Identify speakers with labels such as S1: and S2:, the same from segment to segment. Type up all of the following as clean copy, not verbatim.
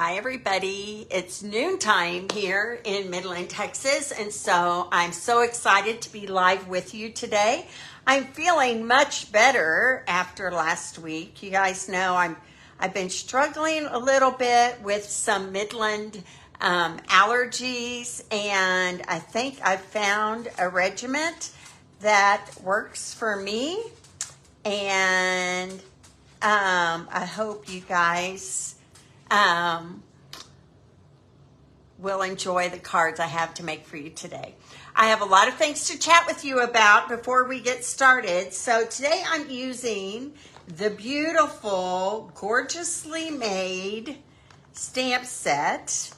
S1: Hi everybody, it's noontime here in Midland, Texas, and so I'm so excited to be live with you today. I'm feeling much better after last week. You guys know I've been struggling a little bit with some Midland allergies, and I think I've found a regimen that works for me, and I hope you guys will enjoy the cards I have to make for you today. I have a lot of things to chat with you about before we get started. So today I'm using the beautiful, gorgeously made stamp set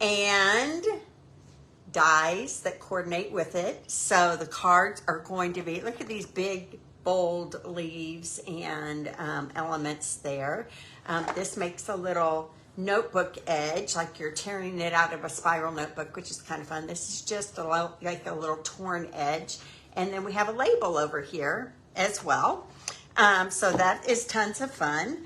S1: and dies that coordinate with it. So the cards are going to be, look at these big bold leaves and elements there. This makes a little notebook edge, like you're tearing it out of a spiral notebook, which is kind of fun. This is just like a little torn edge. And then we have a label over here as well. So that is tons of fun.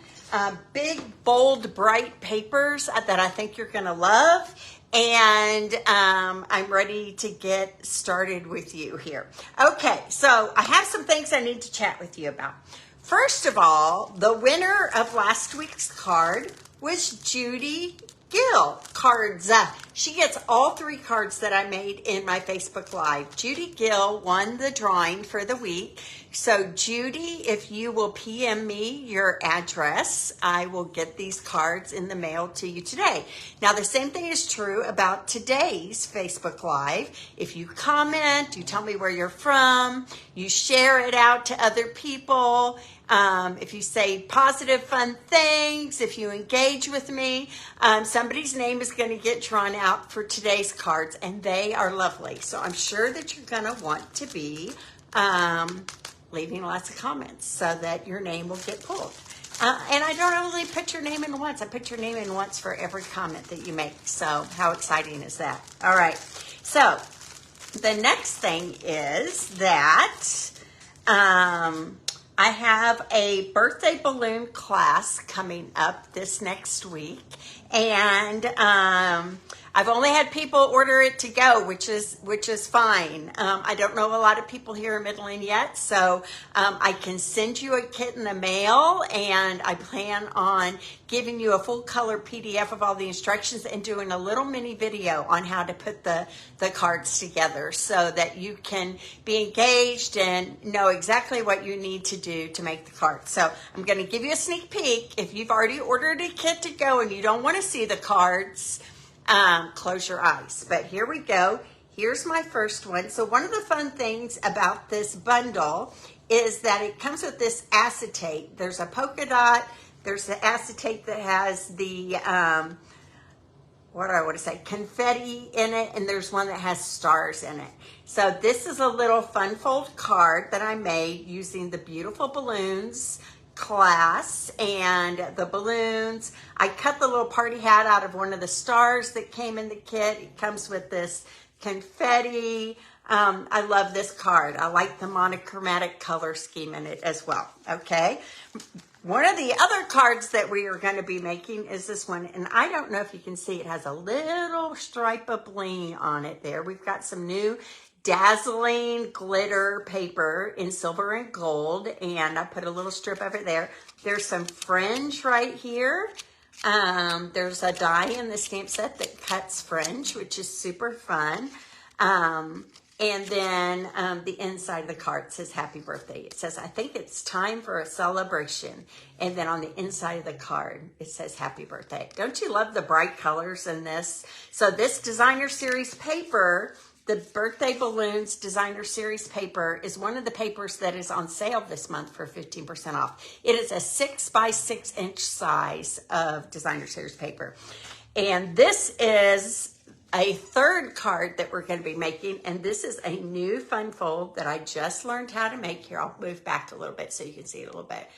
S1: Big, bold, bright papers that I think you're gonna love. And I'm ready to get started with you here. Okay, so I have some things I need to chat with you about. First of all, the winner of last week's card was Judy Gill cards. She gets all three cards that I made in my Facebook Live. Judy Gill won the drawing for the week. So Judy, if you will PM me your address, I will get these cards in the mail to you today. Now, the same thing is true about today's Facebook Live. If you comment, you tell me where you're from, you share it out to other people, if you say positive, fun things, if you engage with me, somebody's name is going to get drawn out for today's cards, and they are lovely. So I'm sure that you're going to want to be leaving lots of comments so that your name will get pulled. And I don't only put your name in once, I put your name in once for every comment that you make. So how exciting is that? All right. So the next thing is that I have a birthday balloon class coming up this next week, and I've only had people order it to go, which is fine. I don't know a lot of people here in Midland yet, so I can send you a kit in the mail, and I plan on giving you a full color PDF of all the instructions and doing a little mini video on how to put the cards together so that you can be engaged and know exactly what you need to do to make the cards. So I'm going to give you a sneak peek. If you've already ordered a kit to go and you don't want to see the cards, close your eyes. But here we go. Here's my first one. So one of the fun things about this bundle is that it comes with this acetate. There's a polka dot. There's the acetate that has the, what do I want to say, confetti in it, and there's one that has stars in it. So this is a little fun fold card that I made using the beautiful balloons class and the balloons. I cut the little party hat out of one of the stars that came in the kit. It comes with this confetti. I love this card. I like the monochromatic color scheme in it as well. Okay. One of the other cards that we are going to be making is this one, and I don't know if you can see, it has a little stripe of bling on it there. We've got some new dazzling glitter paper in silver and gold, and I put a little strip of it there. There's some fringe right here. There's a die in the stamp set that cuts fringe, which is super fun. And then the inside of the card says happy birthday. It says, I think it's time for a celebration. And then on the inside of the card, it says happy birthday. Don't you love the bright colors in this? So this designer series paper, the Birthday Balloons Designer Series paper, is one of the papers that is on sale this month for 15% off. It is a 6 by 6 inch size of Designer Series paper. And this is a third card that we're going to be making, and this is a new fun fold that I just learned how to make. Here, I'll move back a little bit so you can see it a little bit.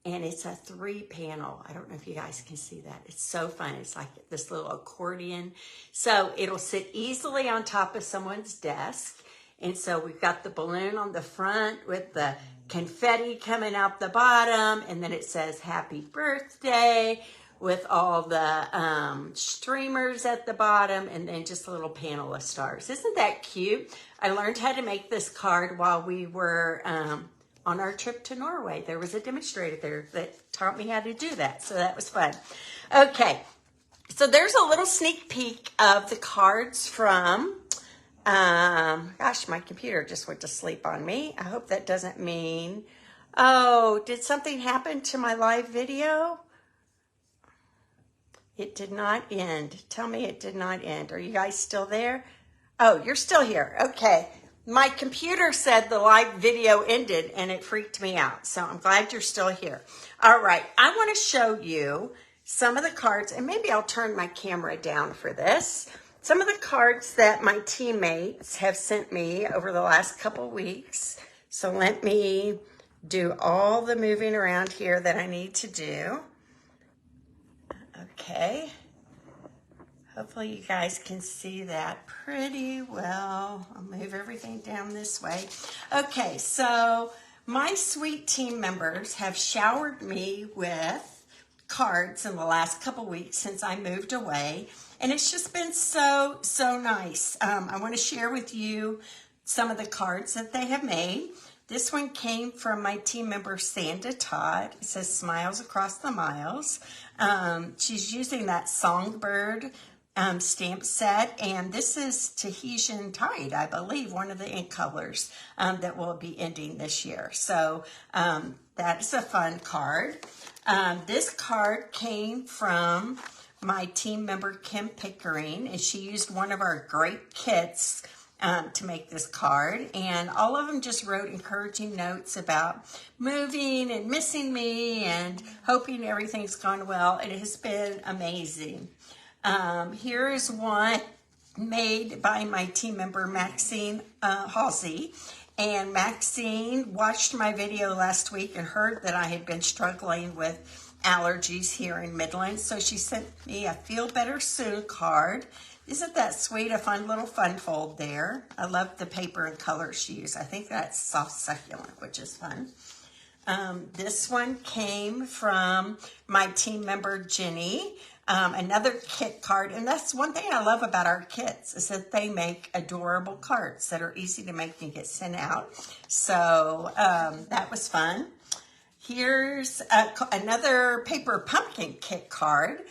S1: And it's a 3-panel. I don't know if you guys can see that. It's so fun. It's like this little accordion. So it'll sit easily on top of someone's desk. And so we've got the balloon on the front with the confetti coming out the bottom, and then it says happy birthday. with all the streamers at the bottom and then just a little panel of stars. Isn't that cute? I learned how to make this card while we were on our trip to Norway. There was a demonstrator there that taught me how to do that, so that was fun. Okay, so there's a little sneak peek of the cards from, gosh, my computer just went to sleep on me. I hope that doesn't mean, oh, did something happen to my live video? It did not end. Tell me it did not end. Are you guys still there? Oh, you're still here. Okay. My computer said the live video ended and it freaked me out. So I'm glad you're still here. All right. I want to show you some of the cards, and maybe I'll turn my camera down for this. Some of the cards that my teammates have sent me over the last couple weeks. So let me do all the moving around here that I need to do. Okay. Hopefully you guys can see that pretty well. I'll move everything down this way. Okay, so my sweet team members have showered me with cards in the last couple weeks since I moved away, and it's just been so nice. I want to share with you some of the cards that they have made. This one came from my team member, Sandra Todd. It says, "Smiles Across the Miles." She's using that Songbird stamp set, and this is Tahitian Tide, I believe, one of the ink colors that will be ending this year. So that is a fun card. This card came from my team member, Kim Pickering, and she used one of our great kits to make this card, and all of them just wrote encouraging notes about moving and missing me and hoping everything's gone well. It has been amazing. Here is one made by my team member, Maxine Halsey. And Maxine watched my video last week and heard that I had been struggling with allergies here in Midland. So she sent me a Feel Better Soon card. Isn't that sweet? A fun little fun fold there. I love the paper and color she used. I think that's soft succulent, which is fun. This one came from my team member, Jenny. Another kit card, and that's one thing I love about our kits is that they make adorable cards that are easy to make and get sent out. So that was fun. Here's another paper pumpkin kit card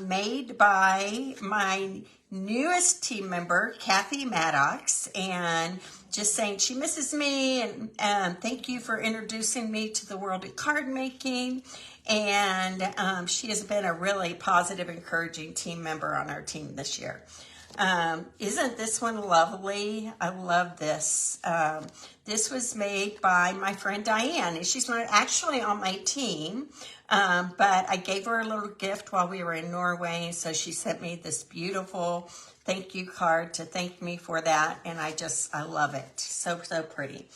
S1: made by my newest team member, Kathy Maddox, and just saying she misses me, and thank you for introducing me to the world of card making. And she has been a really positive, encouraging team member on our team this year. Isn't this one lovely? I love this. This was made by my friend Diane, and she's not actually on my team, but I gave her a little gift while we were in Norway, so she sent me this beautiful thank you card to thank me for that, and I love it. So pretty.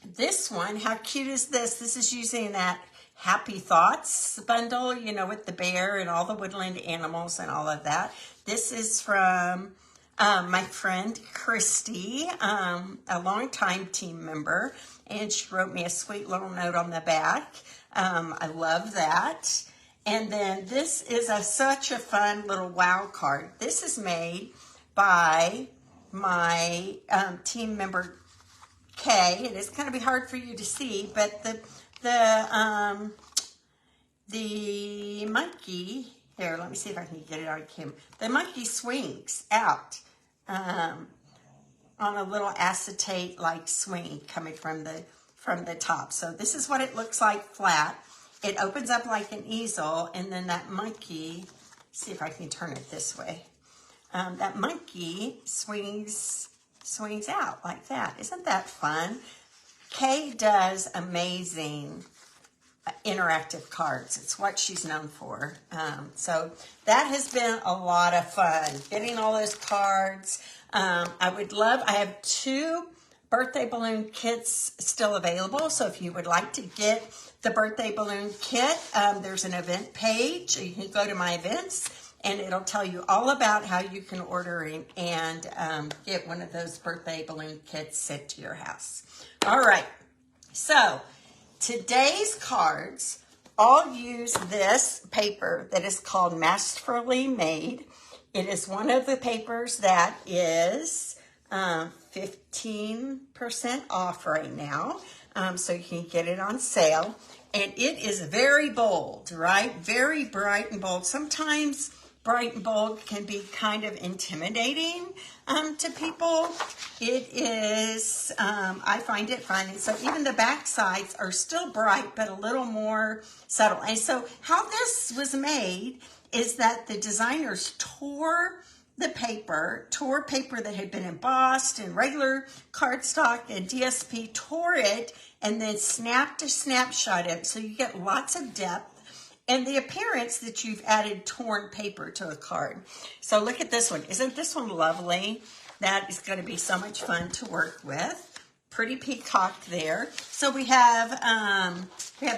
S1: This one, how cute is this? This is using that Happy Thoughts bundle, you know, with the bear and all the woodland animals and all of that. This is from my friend Christy, a longtime team member, and she wrote me a sweet little note on the back. I love that. And then this is such a fun little wow card. This is made by my team member Kay. It is going to be hard for you to see, but the monkey, here, let me see if I can get it on camera. The monkey swings out on a little acetate-like swing coming from the top. So this is what it looks like flat. It opens up like an easel, and then that monkey, see if I can turn it this way. That monkey swings out like that. Isn't that fun? Kay does amazing interactive cards. It's what she's known for. So that has been a lot of fun, getting all those cards. I have 2 birthday balloon kits still available. So if you would like to get the birthday balloon kit, there's an event page. You can go to my events, and it'll tell you all about how you can order and get one of those birthday balloon kits sent to your house. All right, so today's cards all use this paper that is called Masterfully Made. It is one of the papers that is 15% off right now, so you can get it on sale. And it is very bold, right? Very bright and bold. Sometimes bright and bold can be kind of intimidating to people. It is, I find it fun. And so even the back sides are still bright, but a little more subtle. And so how this was made is that the designers tore paper that had been embossed in regular cardstock and DSP, tore it, and then snapped a snapshot of it. So you get lots of depth and the appearance that you've added torn paper to a card. So look at this one. Isn't this one lovely? That is going to be so much fun to work with. Pretty peacock there. So we have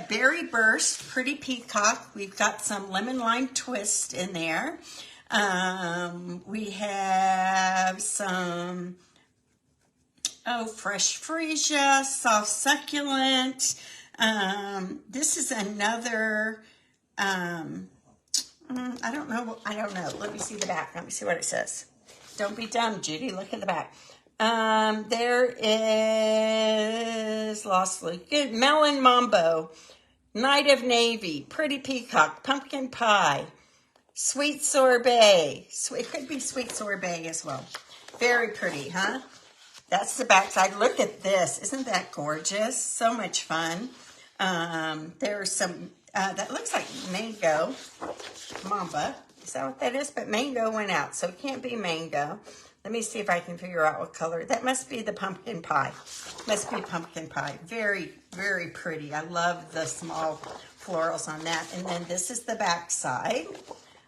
S1: Berry Burst, Pretty Peacock. We've got some lemon lime twist in there. We have some, fresh freesia, soft succulent. This is another, I don't know. Let me see the back. Let me see what it says. Don't be dumb, Judy. Look at the back. There is Lost Luke. Good. Melon Mambo, Night of Navy, Pretty Peacock, Pumpkin Pie, Sweet Sorbet. It could be Sweet Sorbet as well. Very pretty, huh? That's the back side. Look at this. Isn't that gorgeous? So much fun. There's some, that looks like mango. Mamba. Is that what that is? But mango went out, so it can't be mango. Let me see if I can figure out what color. That must be the pumpkin pie. Must be pumpkin pie. Very, very pretty. I love the small florals on that. And then this is the back side.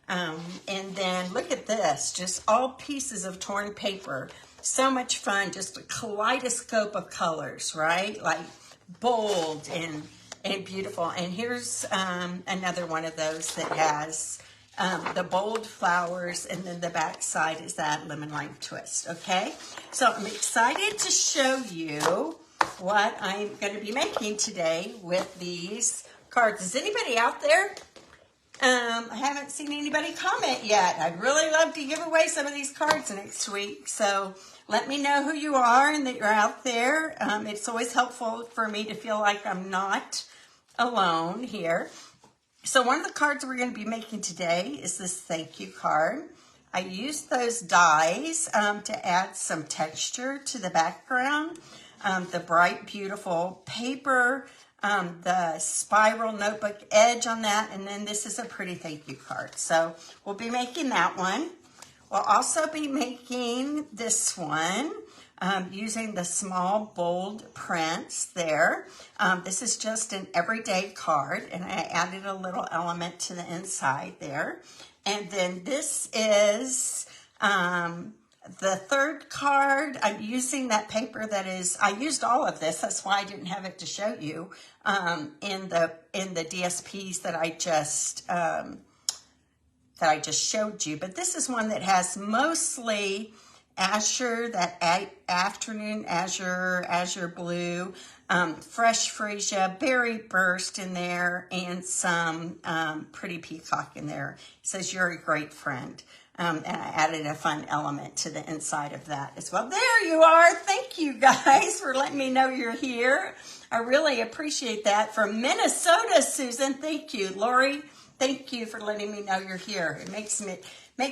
S1: And then look at this. Just all pieces of torn paper. So much fun. Just a kaleidoscope of colors, right? Like bold and beautiful. And here's another one of those that has the bold flowers, and then the back side is that lemon lime twist, okay? So I'm excited to show you what I'm going to be making today with these cards. Is anybody out there? I haven't seen anybody comment yet. I'd really love to give away some of these cards next week, so let me know who you are and that you're out there. It's always helpful for me to feel like I'm not alone here. So one of the cards we're going to be making today is this thank you card. I used those dies to add some texture to the background, the bright, beautiful paper, the spiral notebook edge on that, and then this is a pretty thank you card. So we'll be making that one. We'll also be making this one using the small bold prints there. This is just an everyday card, and I added a little element to the inside there. And then this is the third card. I'm using that paper that is, I used all of this, that's why I didn't have it to show you, in the DSPs that I just showed you. But this is one that has mostly Azure, that afternoon azure blue, fresh freesia, berry burst in there, and some pretty peacock in there. It says you're a great friend. And I added a fun element to the inside of that as well. There you are. Thank you guys for letting me know you're here. I really appreciate that. From Minnesota, Susan, thank you. Lori, thank you for letting me know you're here. It makes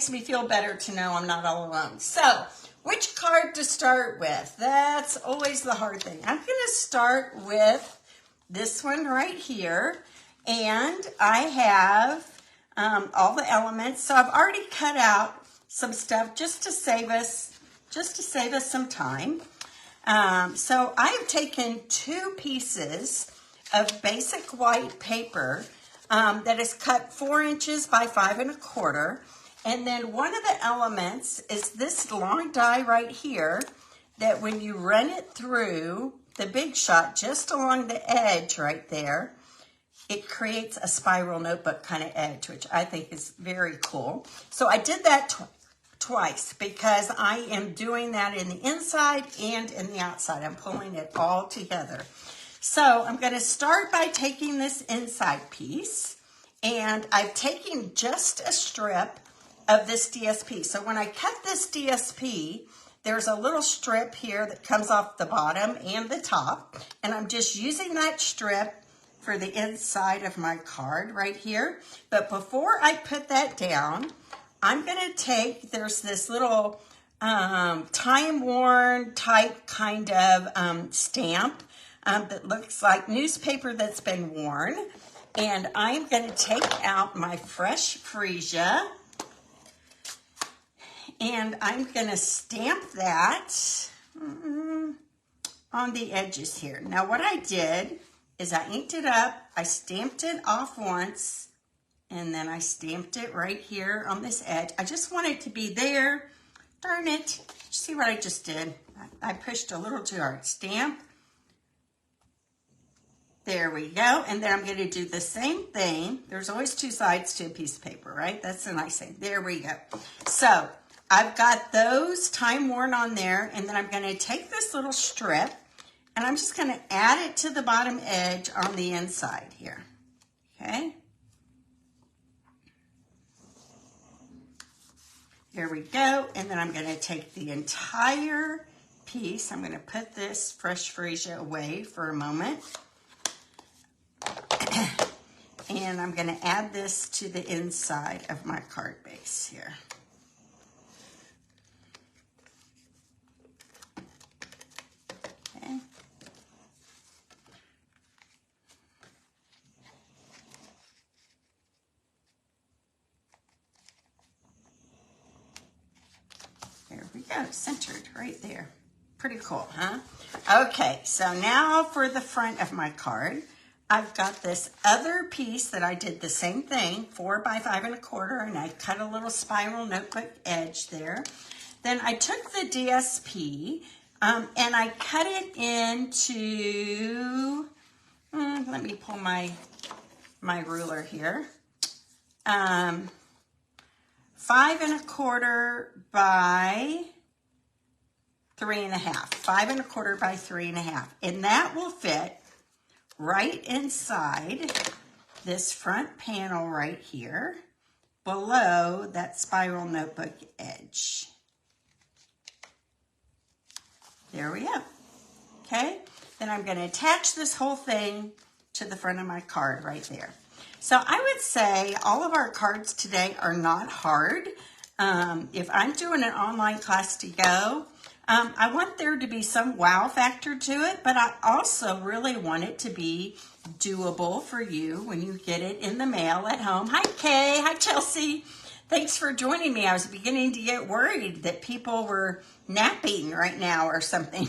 S1: me feel better to know I'm not all alone. So, which card to start with? That's always the hard thing. I'm going to start with this one right here. And I have all the elements. So I've already cut out some stuff just to save us some time. So I have taken 2 pieces of basic white paper that is cut 4 inches by 5 1/4. And then one of the elements is this long die right here that when you run it through the Big Shot just along the edge right there, it creates a spiral notebook kind of edge, which I think is very cool. So I did that twice because I am doing that in the inside and in the outside. I'm pulling it all together. So I'm going to start by taking this inside piece, and I've taken just a strip of this DSP. So when I cut this DSP, there's a little strip here that comes off the bottom and the top, and I'm just using that strip for the inside of my card right here. But before I put that down, I'm going to take, there's this little time-worn type kind of stamp that looks like newspaper that's been worn. And I'm going to take out my fresh freesia, and I'm going to stamp that on the edges here. Now what I did is I inked it up, I stamped it off once, and then I stamped it right here on this edge. I just want it to be there. Darn it. See what I just did? I pushed a little too hard. Stamp. There we go. And then I'm going to do the same thing. There's always two sides to a piece of paper, right? That's the nice thing. There we go. So I've got those time worn on there, and then I'm going to take this little strip, and I'm just going to add it to the bottom edge on the inside here. Okay. There we go. And then I'm going to take the entire piece. I'm going to put this fresh freesia away for a moment. And I'm going to add this to the inside of my card base here. Okay. There we go, centered right there. Pretty cool, huh? Okay, so now for the front of my card. I've got this other piece that I did the same thing, 4 by 5 1/4, and I cut a little spiral notebook edge there. Then I took the DSP and I cut it into, let me pull my ruler here, 5 1/4 by 3 1/2, 5 1/4 by 3 1/2, and that will fit right inside this front panel right here, below that spiral notebook edge. There we go. Okay, then I'm going to attach this whole thing to the front of my card right there. So I would say all of our cards today are not hard. If I'm doing an online class to go, I want there to be some wow factor to it, but I also really want it to be doable for you when you get it in the mail at home. Hi, Kay. Hi, Chelsea. Thanks for joining me. I was beginning to get worried that people were napping right now or something.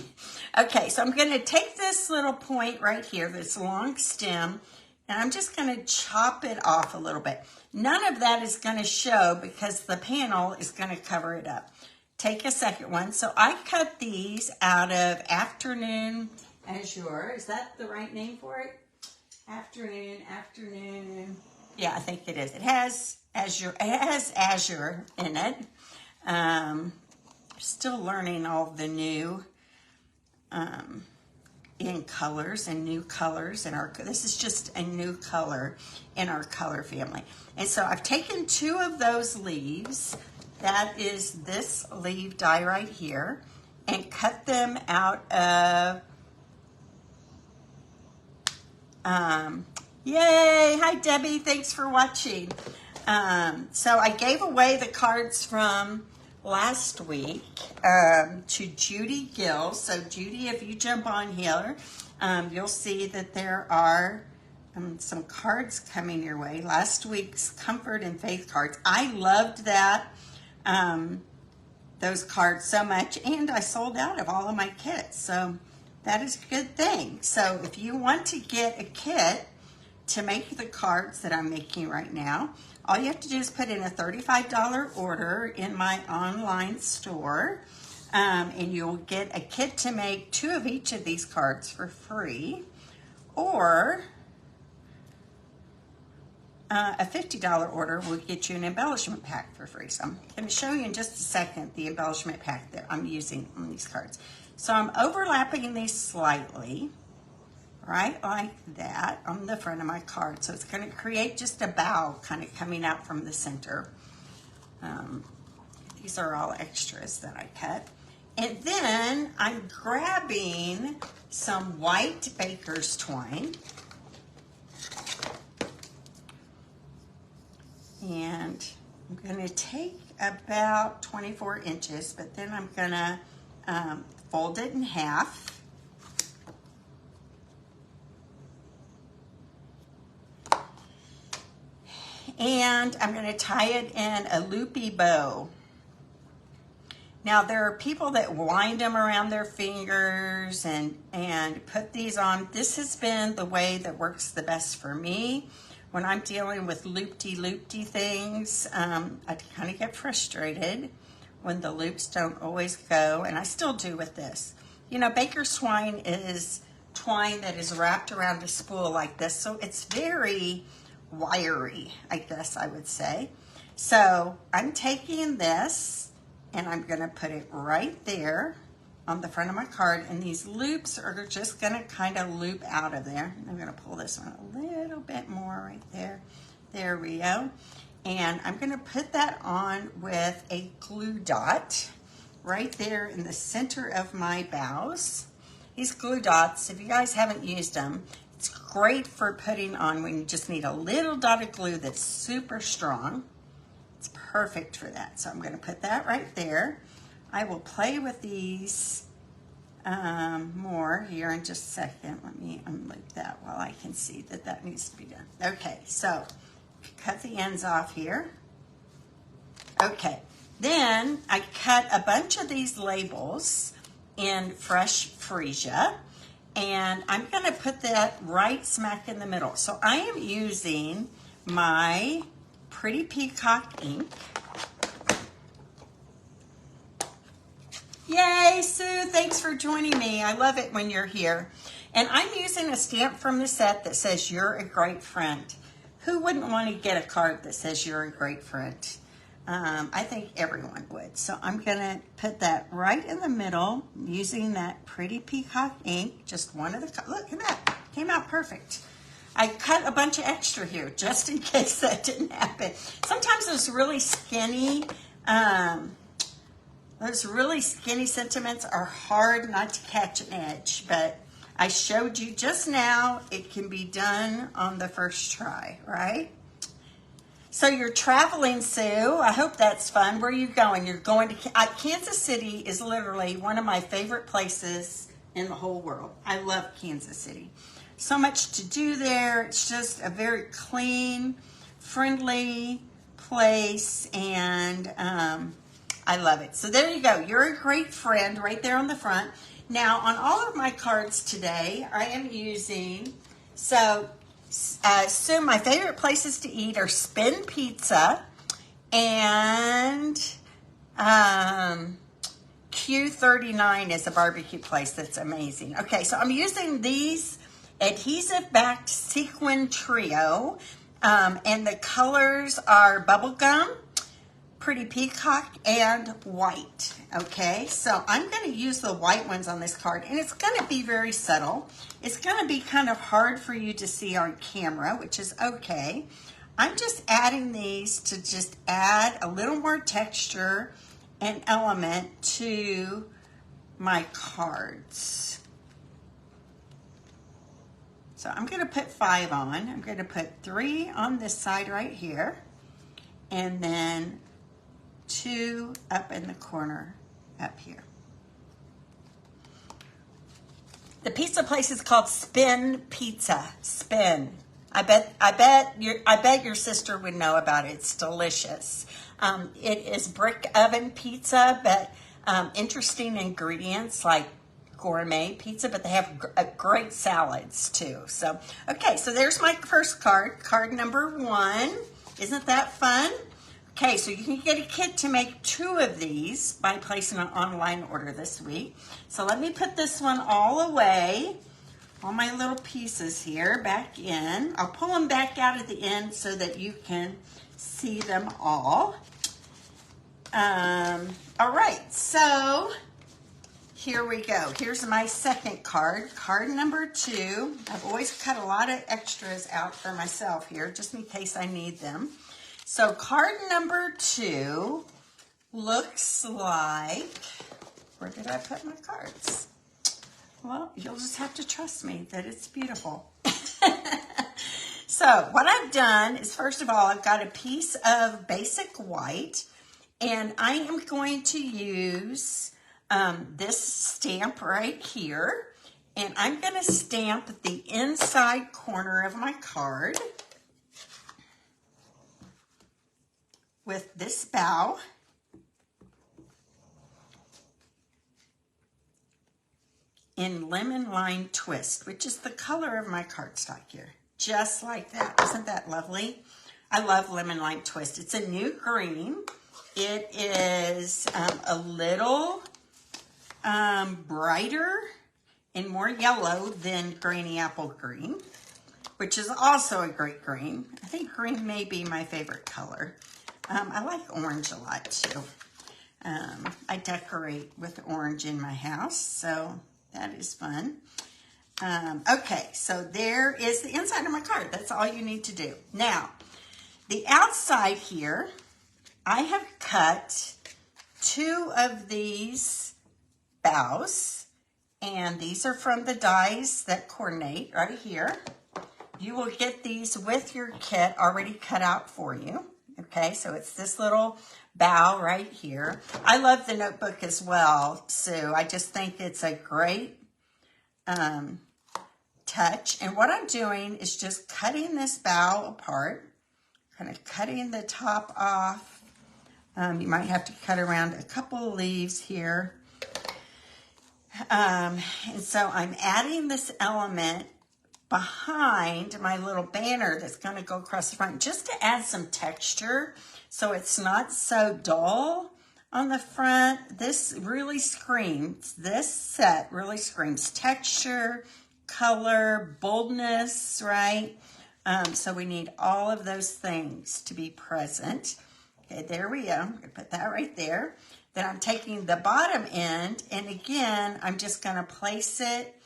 S1: Okay, so I'm going to take this little point right here, this long stem, and I'm just going to chop it off a little bit. None of that is going to show because the panel is going to cover it up. Take a second one. So I cut these out of Afternoon Azure. Is that the right name for it? Afternoon. Yeah, I think it is. It has Azure. It has Azure in it. Still learning all the new in colors and new colors in our. This is just a new color in our color family. And so I've taken 2 of those leaves. That is this leaf die right here, and cut them out of, yay, hi Debbie, thanks for watching. So I gave away the cards from last week to Judy Gill. So Judy, if you jump on here, you'll see that there are some cards coming your way. Last week's Comfort and Faith cards. I loved that. Those cards so much, and I sold out of all of my kits, so that is a good thing. So if you want to get a kit to make the cards that I'm making right now, all you have to do is put in a $35 order in my online store, and you'll get a kit to make 2 of each of these cards for free, or a $50 order will get you an embellishment pack for free. So I'm going to show you in just a second the embellishment pack that I'm using on these cards. So I'm overlapping these slightly, right like that on the front of my card. So it's going to create just a bow kind of coming out from the center. These are all extras that I cut. And then I'm grabbing some white baker's twine. And I'm going to take about 24 inches, but then I'm going to fold it in half. And I'm going to tie it in a loopy bow. Now, there are people that wind them around their fingers and put these on. This has been the way that works the best for me. When I'm dealing with loopty-loopty things, I kind of get frustrated when the loops don't always go, and I still do with this. You know, baker's twine is twine that is wrapped around a spool like this, so it's very wiry, I guess I would say. So I'm taking this and I'm going to put it right there on the front of my card, and these loops are just going to kind of loop out of there. I'm going to pull this one a little bit more right there. There we go. And I'm going to put that on with a glue dot right there in the center of my bows. These glue dots, if you guys haven't used them, it's great for putting on when you just need a little dot of glue that's super strong. It's perfect for that. So I'm going to put that right there. I will play with these more here in just a second. Let me unloop that while I can see that that needs to be done. Okay, so cut the ends off here. Okay, then I cut a bunch of these labels in fresh freesia, and I'm going to put that right smack in the middle. So I am using my Pretty Peacock ink. Yay, Sue, thanks for joining me. I love it when you're here. And I'm using a stamp from the set that says, "You're a great friend." Who wouldn't want to get a card that says you're a great friend? I think everyone would. So I'm going to put that right in the middle using that Pretty Peacock ink. Just one of the, look at that, came out perfect. I cut a bunch of extra here just in case that didn't happen. Sometimes those really skinny sentiments are hard not to catch an edge, but I showed you just now it can be done on the first try, right? So you're traveling, Sue. I hope that's fun. Where are you going? You're going to Kansas City is literally one of my favorite places in the whole world. I love Kansas City. So much to do there. It's just a very clean, friendly place, and I love it. So there you go. You're a great friend right there on the front. Now, on all of my cards today, I am using, so my favorite places to eat are Spin Pizza and Q39 is a barbecue place that's amazing. Okay, so I'm using these adhesive-backed sequin trio, and the colors are bubblegum, Pretty Peacock, and white. Okay, so I'm going to use the white ones on this card, and it's going to be very subtle. It's going to be kind of hard for you to see on camera, which is okay. I'm just adding these to just add a little more texture and element to my cards. So I'm going to put 5 on. I'm going to put 3 on this side right here, and then 2 up in the corner up here. The pizza place is called Spin Pizza. Spin. I bet your sister would know about it. It's delicious. It is brick oven pizza, but interesting ingredients like gourmet pizza, but they have great salads too. So, okay, so there's my first card, card number 1. Isn't that fun? Okay, so you can get a kit to make 2 of these by placing an online order this week. So let me put this one all away, all my little pieces here back in. I'll pull them back out at the end so that you can see them all. All right, so here we go. Here's my second card, card number 2. I've always cut a lot of extras out for myself here, just in case I need them. So card number 2 looks like, where did I put my cards? Well, you'll just have to trust me that it's beautiful. So what I've done is, first of all, I've got a piece of basic white, and I am going to use this stamp right here, and I'm going to stamp the inside corner of my card with this bow. In Lemon Lime Twist, which is the color of my cardstock here. Just like that. Isn't that lovely? I love Lemon Lime Twist. It's a new green. It is a little brighter and more yellow than Granny Apple Green, which is also a great green. I think green may be my favorite color. I like orange a lot too. I decorate with orange in my house, so that is fun. Okay, so there is the inside of my card. That's all you need to do. Now, the outside here, I have cut 2 of these bows, and these are from the dies that coordinate right here. You will get these with your kit already cut out for you. Okay, so it's this little bow right here. I love the notebook as well, Sue. I just think it's a great touch. And what I'm doing is just cutting this bow apart, kind of cutting the top off. You might have to cut around a couple of leaves here. And so I'm adding this element behind my little banner that's going to go across the front just to add some texture so it's not so dull on the front. This really screams, this set really screams texture, color, boldness, right? So we need all of those things to be present. Okay, there we go. I'm going to put that right there. Then I'm taking the bottom end, and again, I'm just going to place it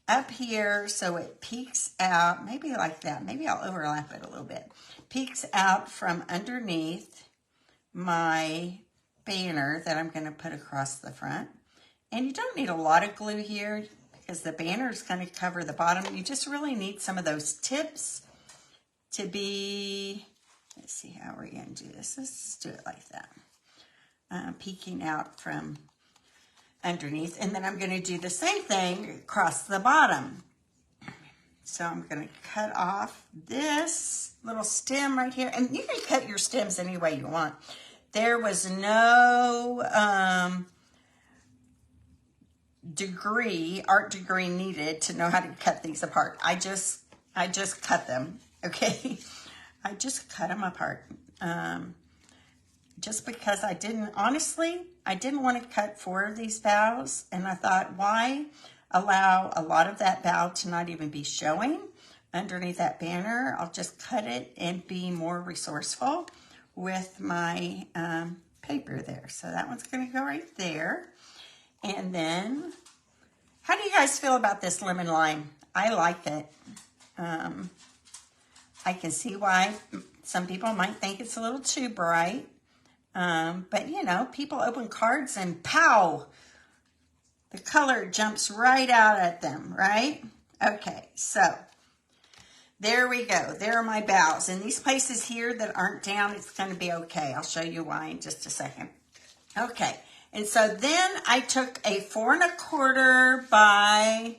S1: up here so it peeks out, maybe like that. Maybe I'll overlap it a little bit. Peeks out from underneath my banner that I'm going to put across the front. And you don't need a lot of glue here because the banner is going to cover the bottom. You just really need some of those tips to be, let's see how we're going to do this. Let's do it like that. Peeking out from underneath, and then I'm going to do the same thing across the bottom. So I'm going to cut off this little stem right here, and you can cut your stems any way you want. There was no art degree needed to know how to cut these apart. I just cut them, okay? I just cut them apart. Just because I didn't want to cut 4 of these bows, and I thought, why allow a lot of that bow to not even be showing underneath that banner? I'll just cut it and be more resourceful with my paper there. So that one's going to go right there. And then, how do you guys feel about this lemon lime? I like it. I can see why some people might think it's a little too bright. But you know, people open cards and pow, the color jumps right out at them, right? Okay, so there we go. There are my bows. And these places here that aren't down, it's going to be okay. I'll show you why in just a second. Okay, and so then I took a 4 1/4 by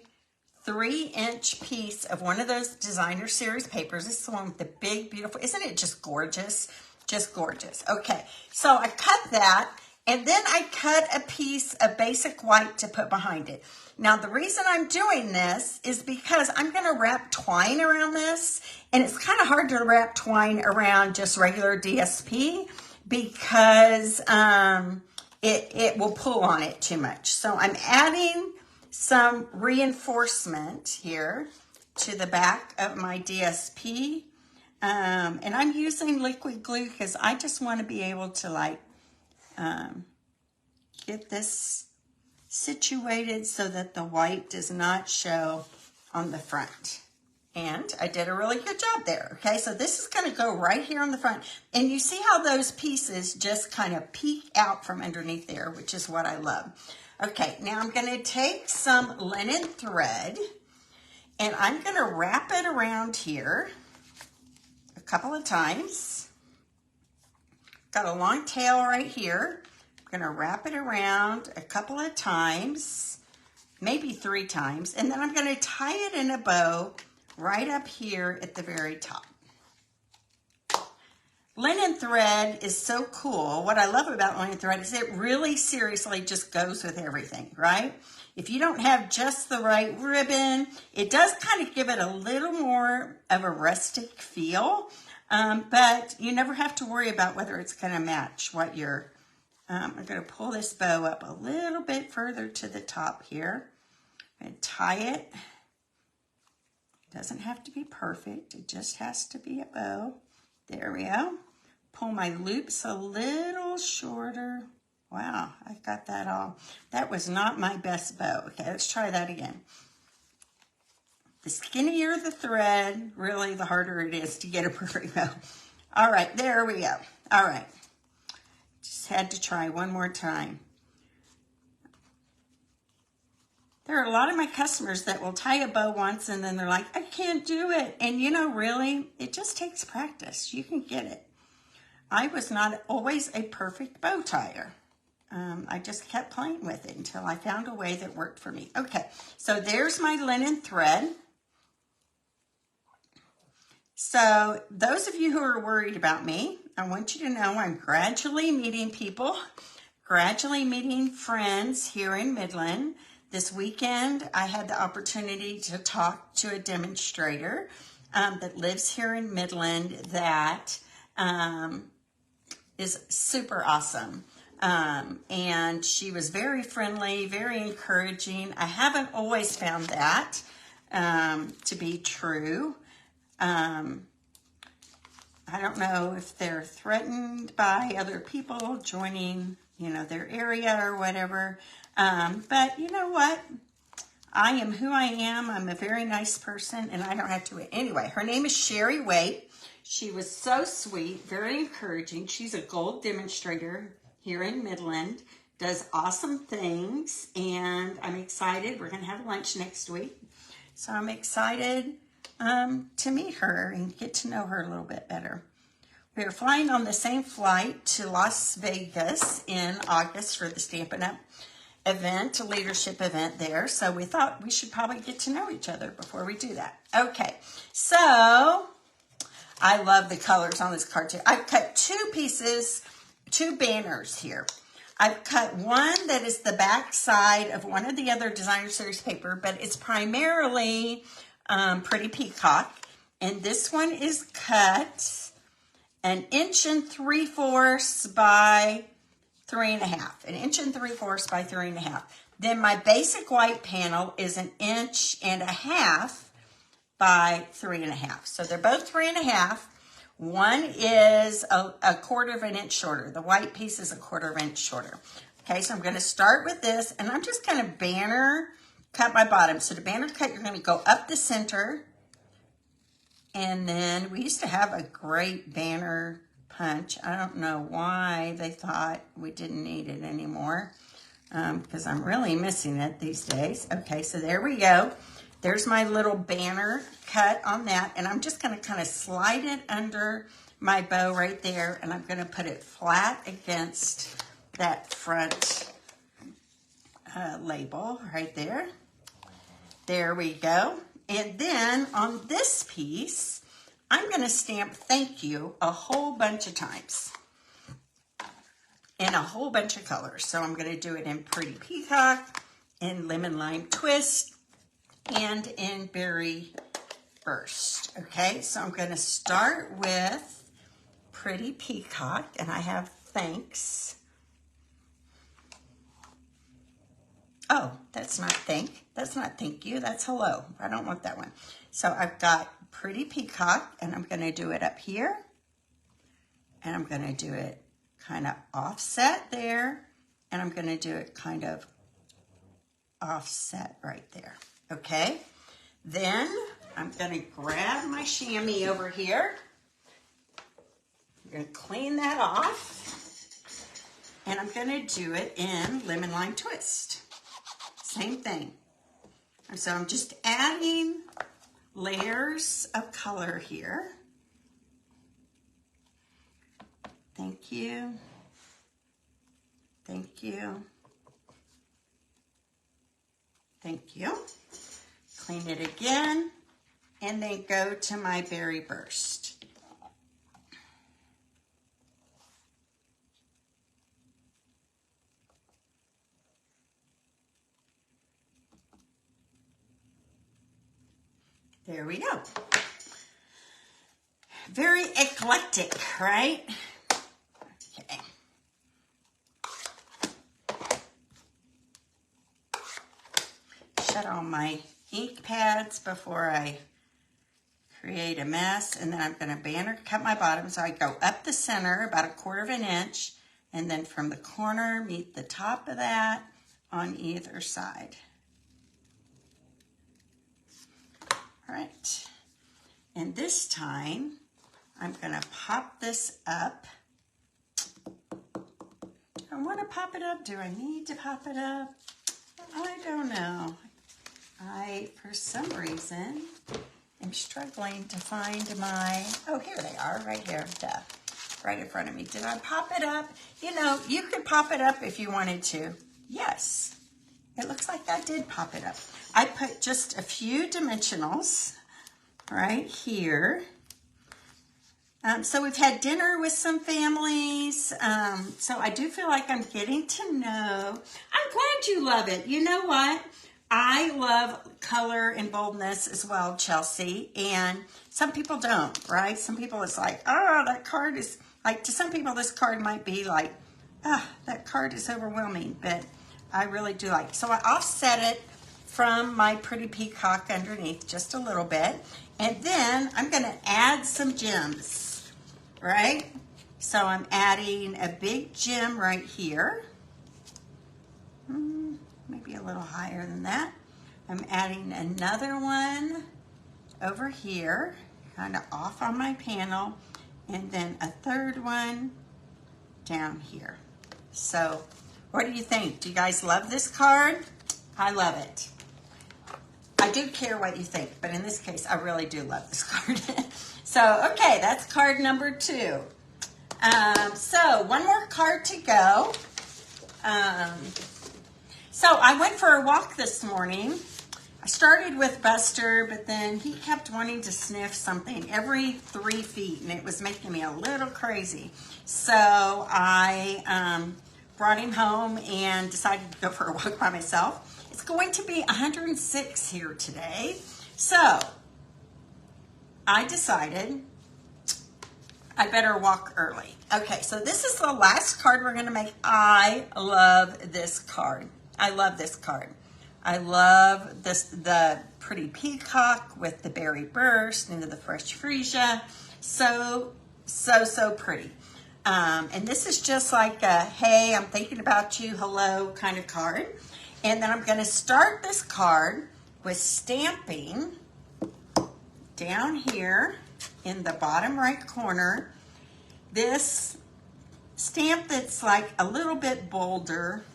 S1: 3-inch piece of one of those designer series papers. This is the one with the big, beautiful, isn't it just gorgeous? Just gorgeous. Okay, so I cut that, and then I cut a piece of basic white to put behind it. Now, the reason I'm doing this is because I'm going to wrap twine around this, and it's kind of hard to wrap twine around just regular DSP because it will pull on it too much. So I'm adding some reinforcement here to the back of my DSP. And I'm using liquid glue because I just want to be able to like get this situated so that the white does not show on the front. And I did a really good job there. Okay, so this is going to go right here on the front. And you see how those pieces just kind of peek out from underneath there, which is what I love. Okay, now I'm going to take some linen thread and I'm going to wrap it around here a couple of times. Got a long tail right here. I'm going to wrap it around a couple of times, maybe 3 times, and then I'm going to tie it in a bow right up here at the very top. Linen thread is so cool. What I love about linen thread is it really seriously just goes with everything, right? If you don't have just the right ribbon, it does kind of give it a little more of a rustic feel, but you never have to worry about whether it's going to match what you're, I'm going to pull this bow up a little bit further to the top here and tie it. Doesn't have to be perfect. It just has to be a bow. There we go. Pull my loops a little shorter. Wow, I got that all. That was not my best bow. Okay, let's try that again. The skinnier the thread, really the harder it is to get a perfect bow. All right, there we go. All right. Just had to try one more time. There are a lot of my customers that will tie a bow once and then they're like, I can't do it. And you know, really, it just takes practice. You can get it. I was not always a perfect bow tyer. I just kept playing with it until I found a way that worked for me. Okay, so there's my linen thread. So those of you who are worried about me, I want you to know I'm gradually meeting people, gradually meeting friends here in Midland. This weekend, I had the opportunity to talk to a demonstrator that lives here in Midland that is super awesome. And she was very friendly, very encouraging. I haven't always found that to be true. I don't know if they're threatened by other people joining, you know, their area or whatever. But you know what? I am who I am. I'm a very nice person and I don't have to. Anyway, her name is Sherry Waite. She was so sweet, very encouraging. She's a gold demonstrator here in Midland, does awesome things, and I'm excited. We're going to have lunch next week. So I'm excited to meet her and get to know her a little bit better. We are flying on the same flight to Las Vegas in August for the Stampin' Up! Event, a leadership event there. So we thought we should probably get to know each other before we do that. Okay, so I love the colors on this card too. I've cut 2 pieces, 2 banners here. I've cut one that is the back side of one of the other designer series paper, but it's primarily Pretty Peacock. And this one is cut 1 3/4 by 3.5, 1 3/4 by 3.5. Then my basic white panel is 1.5 inches by 3.5. So they're both 3.5. One is a 1/4 inch shorter. The white piece is a 1/4 inch shorter. Okay, so I'm going to start with this, and I'm just going to banner cut my bottom. So to banner cut, you're going to go up the center, and then we used to have a great banner punch. I don't know why they thought we didn't need it anymore, because I'm really missing it these days. Okay, so there we go. There's my little banner cut on that, and I'm just going to kind of slide it under my bow right there, and I'm going to put it flat against that front label right there. There we go. And then on this piece, I'm going to stamp thank you a whole bunch of times in a whole bunch of colors. So I'm going to do it in Pretty Peacock, in Lemon Lime Twist, and in Berry Burst. Okay, so I'm going to start with Pretty Peacock, and I have thanks. Oh, that's not thank. That's not thank you. That's hello. I don't want that one. So I've got Pretty Peacock, and I'm going to do it up here. And I'm going to do it kind of offset there. And I'm going to do it kind of offset right there, okay? Then I'm gonna grab my chamois over here. I'm gonna clean that off, and I'm gonna do it in lemon lime twist. Same thing. And so I'm just adding layers of color here. Thank you. Thank you. Thank you. Clean it again, and then go to my berry burst. There we go. Very eclectic, right? Okay. Shut all my ink pads before I create a mess, and then I'm going to banner cut my bottom, so I go up the center about 1/4 of an inch, and then from the corner meet the top of that on either side. All right, and this time I'm going to pop this up. I want to pop it up. Do I need to pop it up? I don't know. For some reason, am struggling to find my, oh, here they are, right here, duh, right in front of me. Did I pop it up? You know, you could pop it up if you wanted to. Yes, it looks like I did pop it up. I put just a few dimensionals right here. So we've had dinner with some families. So I do feel like I'm getting to know. I'm glad you love it. You know what? I love color and boldness as well, Chelsea. And some people don't, right? Some people it's like, oh, that card is, like to some people this card might be like, ah, that card is overwhelming. But I really do like it. So I offset it from my pretty peacock underneath just a little bit. And then I'm going to add some gems, right? So I'm adding a big gem right here. Maybe a little higher than that. I'm adding another one over here, kind of off on my panel, and then a third one down here. So what do you think? Do you guys love this card? I love it. I do care what you think, but in this case, I really do love this card. So, okay, that's card number 2. So, one more card to go. So, I went for a walk this morning. I started with Buster, but then he kept wanting to sniff something every 3 feet, and it was making me a little crazy. So, I brought him home and decided to go for a walk by myself. It's going to be 106 here today. So I decided I better walk early. Okay, so this is the last card we're going to make. I love this card. I love this card. I love this, the pretty peacock with the berry burst into the fresh freesia. So pretty. And this is just like a, hey, I'm thinking about you, hello kind of card. And then I'm going to start this card with stamping down here in the bottom right corner. This stamp that's like a little bit bolder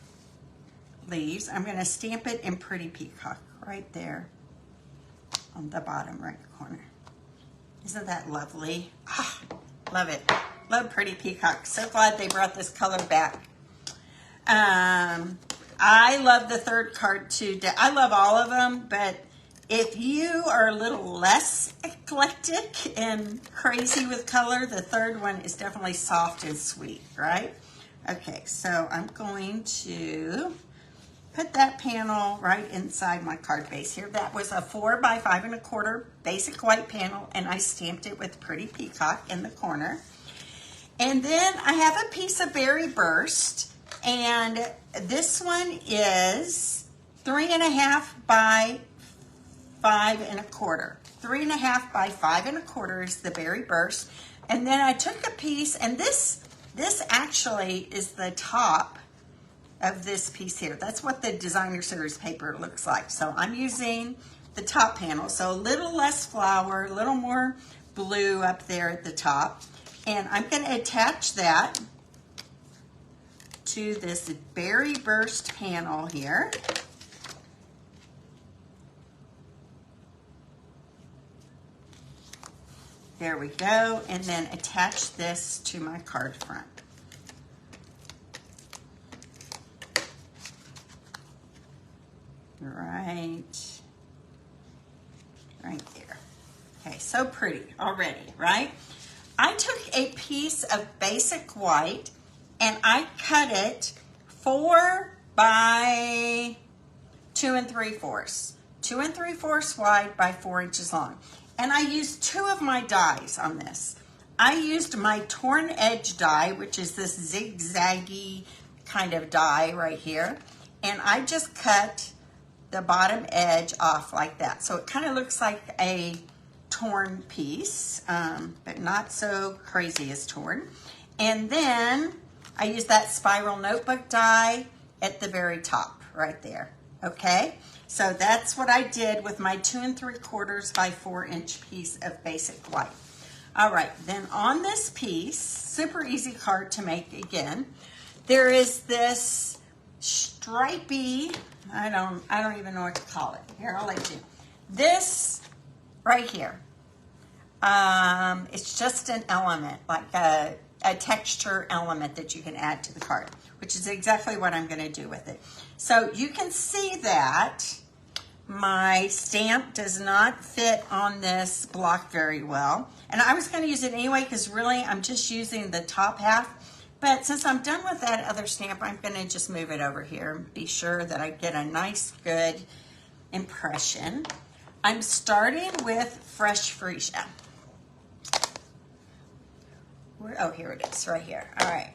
S1: leaves, I'm going to stamp it in Pretty Peacock right there on the bottom right corner. Isn't that lovely? Ah, love it. Love Pretty Peacock. So glad they brought this color back. I love the third card too. I love all of them, but if you are a little less eclectic and crazy with color, the third one is definitely soft and sweet, right? Okay, so I'm going to put that panel right inside my card base here. That was a 4 by 5 1/4 basic white panel, and I stamped it with Pretty Peacock in the corner. And then I have a piece of Berry Burst, and this one is 3.5 by 5 1/4. 3.5 by 5 1/4 is the Berry Burst. And then I took a piece, and this actually is the top of this piece here. That's what the designer series paper looks like. So I'm using the top panel, so a little less flower, a little more blue up there at the top. And I'm going to attach that to this berry burst panel here. There we go, and then attach this to my card front. Right there. Okay, so pretty already, right? I took a piece of basic white and I cut it 4 by 2 3/4. 2 3/4 wide by 4 inches long. And I used 2 of my dies on this. I used my torn edge die, which is this zigzaggy kind of die right here. And I just cut the bottom edge off like that. So it kind of looks like a torn piece, but not so crazy as torn. And then I used that spiral notebook die at the very top right there. Okay, so that's what I did with my 2 3/4 by 4 inch piece of basic white. All right, then on this piece, super easy card to make again, there is this stripy, I don't even know what to call it. Here, I'll let you. This right here, it's just an element, like a texture element that you can add to the card, which is exactly what I'm going to do with it. So you can see that my stamp does not fit on this block very well. And I was going to use it anyway because really I'm just using the top half. But since I'm done with that other stamp, I'm going to just move it over here and be sure that I get a nice, good impression. I'm starting with fresh freesia. Oh, here it is, right here. All right.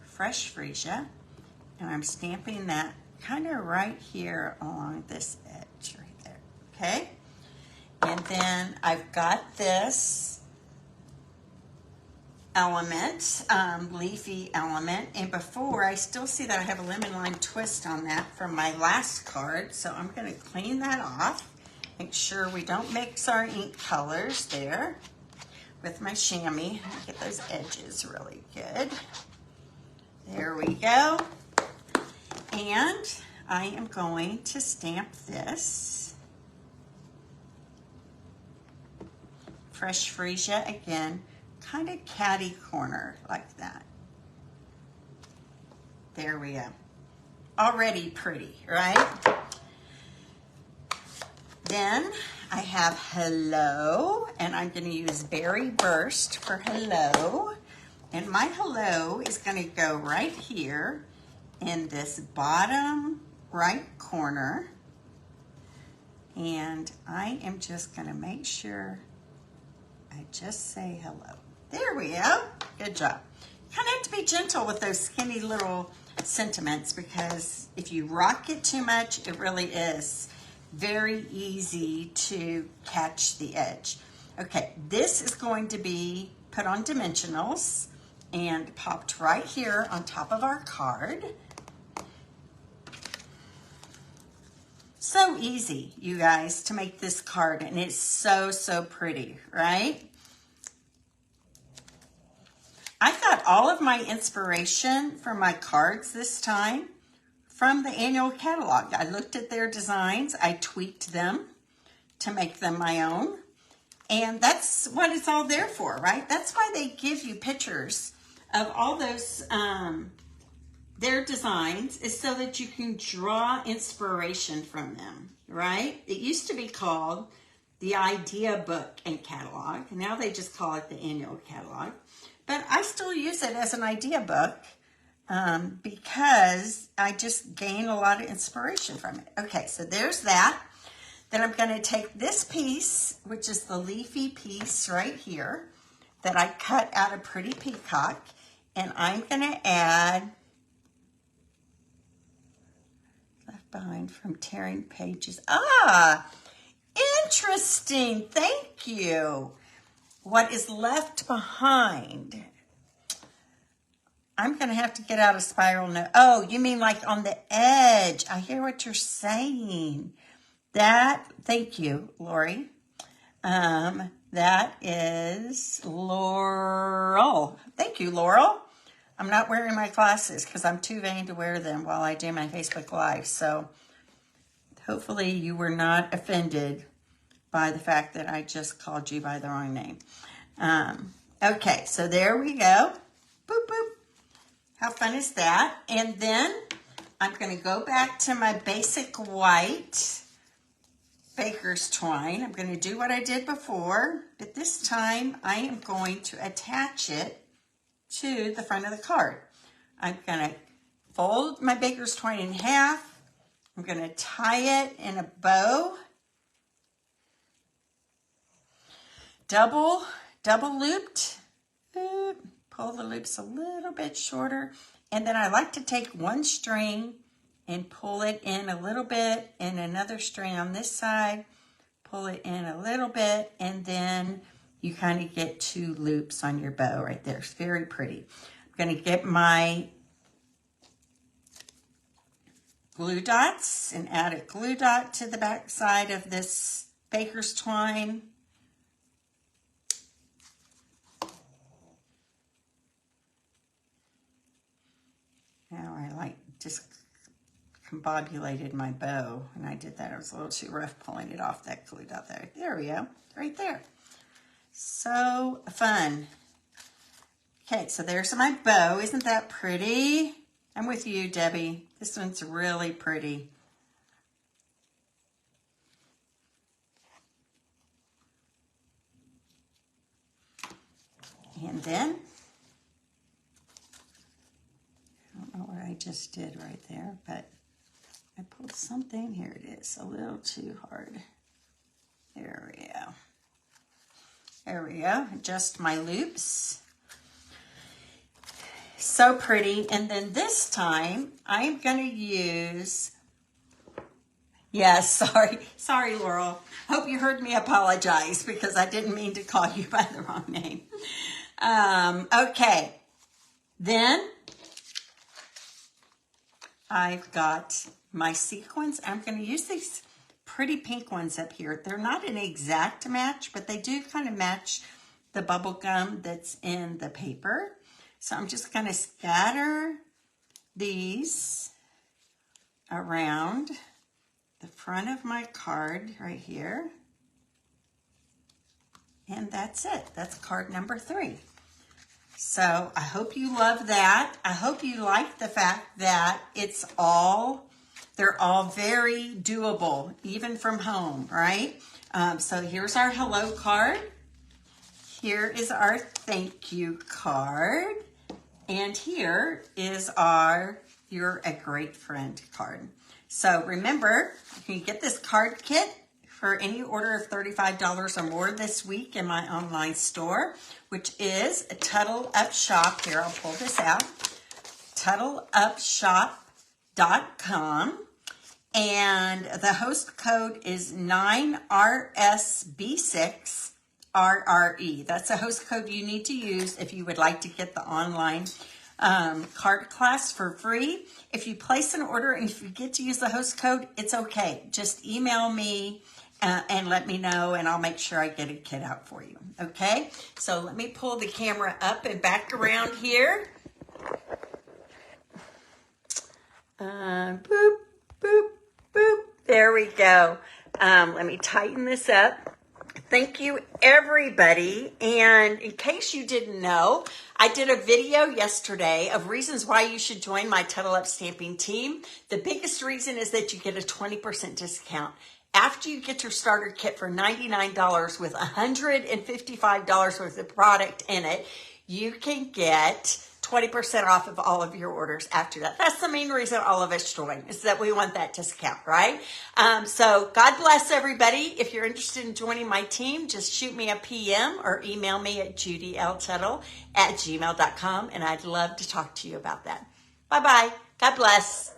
S1: Fresh freesia, and I'm stamping that kind of right here along this edge right there, okay? And then I've got this element, leafy element, and before I still see that I have a lemon lime twist on that from my last card, so I'm going to clean that off, make sure we don't mix our ink colors there with my chamois. Get those edges really good. There we go. And I am going to stamp this. Fresh freesia again, kind of catty corner like that. There we go. Already pretty, right? Then I have hello, and I'm going to use Berry Burst for hello. And my hello is going to go right here in this bottom right corner. And I am just going to make sure I just say hello. There we go. Good job. Kind of have to be gentle with those skinny little sentiments because if you rock it too much, it really is very easy to catch the edge. Okay, this is going to be put on dimensionals and popped right here on top of our card. So easy, you guys, to make this card, and it's so, so pretty, right? I got all of my inspiration for my cards this time from the annual catalog. I looked at their designs, I tweaked them to make them my own, and that's what it's all there for, right? That's why they give you pictures of all those, their designs, is so that you can draw inspiration from them, right? It used to be called the Idea Book and Catalog. Now they just call it the Annual Catalog. But I still use it as an idea book because I just gain a lot of inspiration from it. Okay, so there's that. Then I'm going to take this piece, which is the leafy piece right here, that I cut out a Pretty Peacock, and I'm going to add left behind from tearing pages. Ah, interesting. Thank you. what is left behind, I'm going to have to get out a spiral note. Oh, you mean like on the edge. I hear what you're saying. Thank you, Lori. That is Laurel. Thank you, Laurel. I'm not wearing my glasses because I'm too vain to wear them while I do my Facebook Live. So hopefully you were not offended by the fact that I just called you by the wrong name. Okay, so there we go. Boop, boop. How fun is that? And then I'm going to go back to my basic white baker's twine. I'm going to do what I did before, but this time I am going to attach it to the front of the card. I'm going to fold my baker's twine in half. I'm going to tie it in a bow. Double looped. Pull the loops a little bit shorter. And then I like to take one string and pull it in a little bit, and another string on this side, pull it in a little bit, and then you kind of get 2 loops on your bow right there. It's very pretty. I'm going to get my glue dots and add a glue dot to the back side of this baker's twine. Now I just combobulated my bow, and I did that. It was a little too rough pulling it off that glue dot there. There we go, right there. So fun. Okay, so there's my bow. Isn't that pretty? I'm with you, Debbie. This one's really pretty. And then, I don't know what I just did right there, but I pulled something. Here it is, a little too hard. There we go. There we go. Adjust my loops. So pretty. And then this time, I'm going to use, yes, sorry, Laurel. Hope you heard me apologize because I didn't mean to call you by the wrong name. Okay. Then I've got my sequins. I'm going to use these pretty pink ones up here. They're not an exact match, but they do kind of match the bubble gum that's in the paper. So I'm just going to scatter these around the front of my card right here. And that's it. That's card number 3. So I hope you love that. I hope you like the fact that they're all very doable, even from home, right? So here's our hello card. Here is our thank you card. And here is our you're a great friend card. So remember, you can get this card kit for any order of $35 or more this week in my online store, which is Tuttle Up Shop. Here, I'll pull this out. TuttleUpShop.com. And the host code is 9RSB6RRE. That's a host code you need to use if you would like to get the online card class for free. If you place an order and if you get to use the host code, it's okay. Just email me and let me know, and I'll make sure I get a kit out for you. Okay? So let me pull the camera up and back around here. Boop, boop, boop. There we go. Let me tighten this up. Thank you, everybody. And in case you didn't know, I did a video yesterday of reasons why you should join my Tuttle Up Stamping team. The biggest reason is that you get a 20% discount. After you get your starter kit for $99 with $155 worth of product in it, you can get 20% off of all of your orders after that. That's the main reason all of us join, is that we want that discount, right? So God bless everybody. If you're interested in joining my team, just shoot me a PM or email me at judyltuttle@gmail.com, and I'd love to talk to you about that. Bye-bye. God bless.